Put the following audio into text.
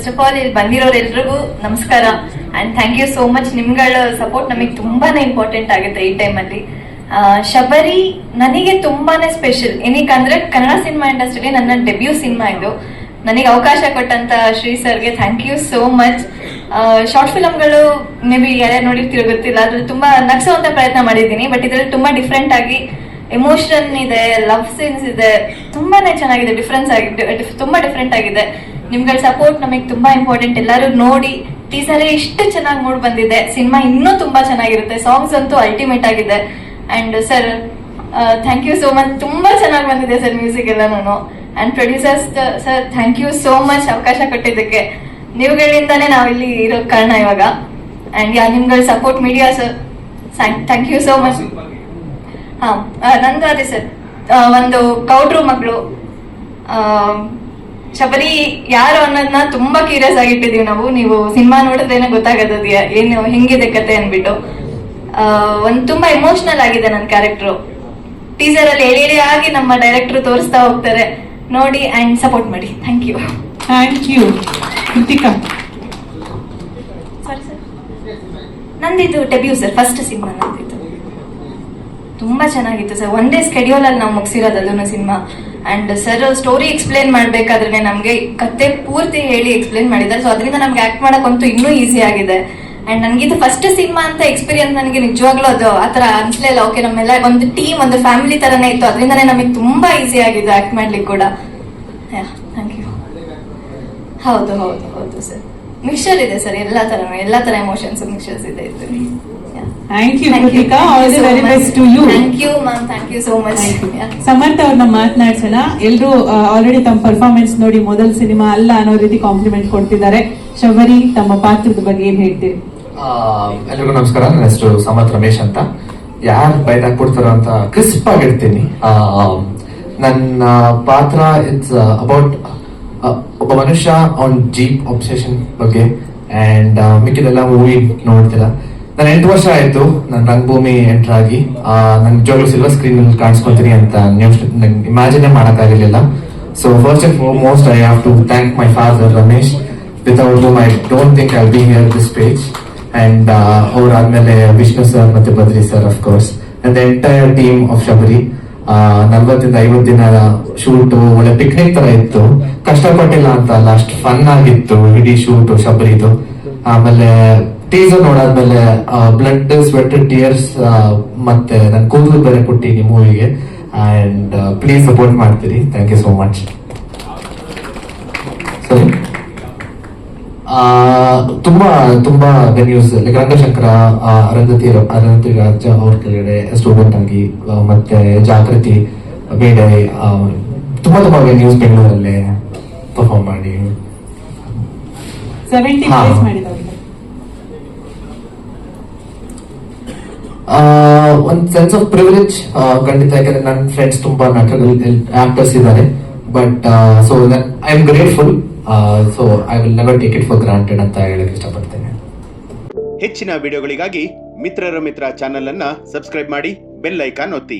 First of all ಇಲ್ಲಿ ಬಂದಿರೋರೆಲ್ರಿಗೂ ನಮಸ್ಕಾರ and thank you so much. ನಿಮ್ಗಳ ಸಪೋರ್ಟ್ ನಮಗೆ ತುಂಬಾನೇ ಇಂಪಾರ್ಟೆಂಟ್ ಆಗುತ್ತೆ ಈ ಟೈಮಲ್ಲಿ. ಶಬರಿ ನನಗೆ ತುಂಬಾನೇ ಸ್ಪೆಷಲ್, ಏನಕ್ಕಂದ್ರೆ ಕನ್ನಡ ಸಿನಿಮಾ ಇಂಡಸ್ಟ್ರಿಲಿ ನನ್ನ ಡೆಬ್ಯೂ ಸಿನಿಮಾ ಇದು. ನನಗೆ ಅವಕಾಶ ಕೊಟ್ಟಂತ ಶ್ರೀ ಸರ್ಗೆ thank you so much. Short ಫಿಲಮ್ಗಳು ಮೇ ಬಿ ಯಾರ್ಯಾರು ನೋಡಿರ್ತಿರೋ ಗೊತ್ತಿಲ್ಲ, ಅದ್ರಲ್ಲಿ ತುಂಬಾ ನಗ್ಸುವಂತ ಪ್ರಯತ್ನ ಮಾಡಿದ್ದೀನಿ. ಬಟ್ ಇದ್ರಲ್ಲಿ ತುಂಬಾ ಡಿಫ್ರೆಂಟ್ ಆಗಿ ಎಮೋಷನ್ ಇದೆ, ಲವ್ ಸೀನ್ಸ್ ಇದೆ, ತುಂಬಾನೇ ಚೆನ್ನಾಗಿದೆ, ಡಿಫ್ರೆನ್ಸ್ ಆಗಿದೆ, ತುಂಬಾ ಡಿಫ್ರೆಂಟ್ ಆಗಿದೆ. ನಿಮ್ಗಳ ಸಪೋರ್ಟ್ ನಮಗೆ ತುಂಬಾ ಇಂಪಾರ್ಟೆಂಟ್. ಎಲ್ಲರೂ ನೋಡಿ, ಟೀಸರ್ ಇಷ್ಟು ಚೆನ್ನಾಗಿ ಮೂಡ್ ಬಂದಿದೆ, ಸಿನಿಮಾ ಇನ್ನೂ ತುಂಬಾ ಚೆನ್ನಾಗಿರುತ್ತೆ, ಸಾಂಗ್ಸ್ ಅಂತೂ ಅಲ್ಟಿಮೇಟ್ ಆಗಿದೆ. And sir thank you so much, ತುಂಬಾ ಚೆನ್ನಾಗಿ ಬಂದಿದೆ ಸರ್ ಮ್ಯೂಸಿಕ್ ಎಲ್ಲಾನು. And producers sir thank you so much ಅವಕಾಶ ಕೊಟ್ಟಿದ್ದಕ್ಕೆ. ನೀವುಗಳಿಂದಾನೇ ನಾವಿಲ್ಲಿ ಇರೋ ಕಾರಣ ಇವಾಗ. ಅಂಡ್ ನಿಮ್ಗಳ support media sir thank you so much. ನಂದು ಅದೇ ಸರ್, ಒಂದು ಕೌಡ್ರು ಮಗಳು ಶಬರಿ ಯಾರು ಅನ್ನೋದನ್ನ ತುಂಬಾ ಕ್ಯೂರಿಯಸ್ ಆಗಿಟ್ಟಿದೀವಿ ನಾವು. ನೀವು ಸಿನಿಮಾ ನೋಡಿದ್ರೇನೆ ಗೊತ್ತಾಗದ ಏನು ಹೆಂಗಿದೆ ಕತೆ ಅನ್ಬಿಟ್ಟು. ಒಂದ್ ತುಂಬಾ ಎಮೋಷನಲ್ ಆಗಿದೆ ನನ್ನ ಕ್ಯಾರೆಕ್ಟರ್. ಟೀಸರ್ ಅಲ್ಲಿ ಎಳಿ ಆಗಿ ನಮ್ಮ ಡೈರೆಕ್ಟರ್ ತೋರಿಸ್ತಾ ಹೋಗ್ತಾರೆ, ನೋಡಿ ಅಂಡ್ ಸಪೋರ್ಟ್ ಮಾಡಿ. Thank you. Thank you. Kritika sir ನಂದಿದ್ದು ಡೆಬ್ಯೂ ಸರ್, ಫಸ್ಟ್ ಸಿನಿಮಾ ನಂದಿದ್ದು. ತುಂಬಾ ಚೆನ್ನಾಗಿತ್ತು ಸರ್, ಒಂದೇ ಸ್ಕೆಡ್ಯೂಲ್ ಅಲ್ಲಿ ನಾವು ಮುಗಿಸಿರೋದು ಅದನ್ನು cinema. And sir story explain ಮಾಡ್ಬೇಕಾದ್ರೆ ನಮ್ಗೆ ಕತೆ ಪೂರ್ತಿ ಹೇಳಿ ಎಕ್ಸ್ಪ್ಲೇನ್ ಮಾಡಿದ್ದಾರೆ. ಸೊ ಅದರಿಂದ ನಮ್ಗೆ ಆಕ್ಟ್ ಮಾಡಕ್ಕಂತೂ ಇನ್ನೂ ಈಸಿ ಆಗಿದೆ. ಅಂಡ್ ನನ್ಗಿದು ಫಸ್ಟ್ ಸಿನಿಮಾ ಅಂತ ಎಕ್ಸ್ಪೀರಿಯನ್ಸ್ ನನಗೆ ನಿಜವಾಗ್ಲೂ ಅದು ಆತರ ಅನ್ಸ್ಲಿಲ್ಲ. ಓಕೆ, ನಮ್ಮೆಲ್ಲ ಒಂದು ಟೀಮ್, ಒಂದು ಫ್ಯಾಮಿಲಿ ತರನೇ ಇತ್ತು, ಅದರಿಂದಾನೇ ನಮಗೆ ತುಂಬಾ ಈಸಿ ಆಗಿದೆ ಆಕ್ಟ್ ಮಾಡ್ಲಿಕ್ಕೆ ಕೂಡ. Thank you. ಹೌದು ಹೌದು ಹೌದು ಸರ್, ಮಿಕ್ಸ್ಚರ್ ಇದೆ ಸರ್, ಎಲ್ಲಾ ತರ ಎಮೋಷನ್ಸ್ ಮಿಕ್ಸ್ಚರ್ಸ್ ಇದೆ ಇದ್ರಲ್ಲಿ. Thank you Kritika, all the very best to you. Thank you ma'am, thank you so much. Samarth ಅವ್ರನ್ನ ಮಾತನಾಡ್ಸೋಣ. ಎಲ್ರು ಆಲ್ರೆಡಿ ತಮ್ಮ ಪರ್ಫಾರ್ಮೆನ್ಸ್ ನೋಡಿ ಮೊದಲ ಸಿನಿಮಾ ಅಲ್ಲ ಅನ್ನೋ ರೀತಿ ಕಾಂಪ್ಲಿಮೆಂಟ್ ಕೊಡ್ತಿದ್ದಾರೆ. ಶಬರಿ, ತಮ್ಮ ಪಾತ್ರದ ಬಗ್ಗೆ ಏನ್ ಹೇಳ್ತೀರಿ? ಎಲ್ರಿಗೂ ನಮಸ್ಕಾರ. ನನ್ನ ಹೆಸರು ಸಮರ್ಥ ರಮೇಶ್ ಅಂತ. ಯಾರು ಬೈಟ್ ಹಾಕ್ಬಿಡ್ತಾರೋ ಅಂತ ಕ್ರಿಸ್ಪ್ ಆಗಿ ಇರ್ತೀನಿ. ನನ್ನ ಪಾತ್ರ ಇಟ್ಸ್ ಅಬೌಟ್ ಒಬ್ಬ ಮನುಷ್ಯ ಅವನ್ ಜೀಪ್ ಒಬ್ಸೆಷನ್ ಬಗ್ಗೆ. ಅಂಡ್ ಮಿಕ್ಕಿದೆಲ್ಲ ಮೂವಿ ನೋಡ್ತೀರಾ. ನಾನು 8 ವರ್ಷ ಆಯ್ತು ನಾನು ರಂಗಭೂಮಿ ಎಂಟರ್ ಆಗಿ. ನನ್ ನಿಜವಾಗ್ಲೂ ಸಿಲ್ವರ್ ಸ್ಕ್ರೀನ್ ಅಲ್ಲಿ ಕಾಣಿಸ್ಕೊತೀನಿ ಅಂತ ಇಮ್ಯಾಜಿನ್ ಮಾಡಕ್ಕಾಗಿರ್ಲಿಲ್ಲ. So first and foremost I have to thank my father Ramesh, without whom I don't think I'll be here this page. And ಅವರಾದ್ಮೇಲೆ ವಿಷ್ಣು ಸರ್ ಮತ್ತೆ Badri sir of course, and the entire team of Shabari. 40-50 ದಿನ shoot ಒಳ್ಳೆ picnic ತರ ಇತ್ತು. ಕಷ್ಟಪಟ್ಟಿಲ್ಲ ಅಂತ ಅಲ್ಲ, ಅಷ್ಟು fun ಆಗಿತ್ತು ಇಡೀ ಶೂಟ್ ಶಬರಿದು. ಆಮೇಲೆ ಟೀಸರ್ ನೋಡಾದ್ಮೇಲೆ ಬ್ಲಡ್, ಸ್ವೆಟ್, ಟಿಯರ್ಸ್ ಮತ್ತೆ ನನ್ ಕೂದಲು ಬೇರೆ ಕೊಟ್ಟಿನಿ ಮೂವಿಗೆ. ಅಂಡ್ ಪ್ಲೀಸ್ ಸಪೋರ್ಟ್ ಮಾಡ್ತೀರಿ. Thank you so much. ತುಂಬಾ ತುಂಬಾ ವೆನ್ಯೂಸ್ ಲೈಕ್ ರಂಗಶಂಕರ, ಅರುಂಧತಿ ರಾಜ ಅವ್ರ ಕೆಳಗಡೆ ಸ್ಟೂಡೆಂಟ್ ಆಗಿ, ಮತ್ತೆ ಜಾಗೃತಿ, ಬೇಡೆ, ತುಂಬಾ ವೆನ್ಯೂಸ್ ಬೆಂಗಳೂರಲ್ಲೇ ಪರ್ಫಾರ್ಮ್ ಮಾಡಿ 70 ಪ್ಲೇಸ್ ಮಾಡಿದವರು. ಒಂದ್ ಸೆನ್ಸ್ ಆಫ್ ಪ್ರಿವಿಲೇಜ್ ಖಂಡಿತ, ಯಾಕಂದ್ರೆ ನನ್ನ ಫ್ರೆಂಡ್ಸ್ ತುಂಬಾ ಆಕ್ಟರ್ಸ್ ಇದ್ದಾರೆ. But so I am grateful. So I will never take it for granted ಅಂತ ಹೇಳಕ್ ಇಷ್ಟಪಡ್ತೇನೆ. ಹೆಚ್ಚಿನ ವಿಡಿಯೋಗಳಿಗಾಗಿ ಮಿತ್ರರ ಮಿತ್ರ ಚಾನೆಲ್ ಅನ್ನ ಸಬ್ಸ್ಕ್ರೈಬ್ ಮಾಡಿ, ಬೆಲ್ ಐಕಾನ್ ಒತ್ತಿ.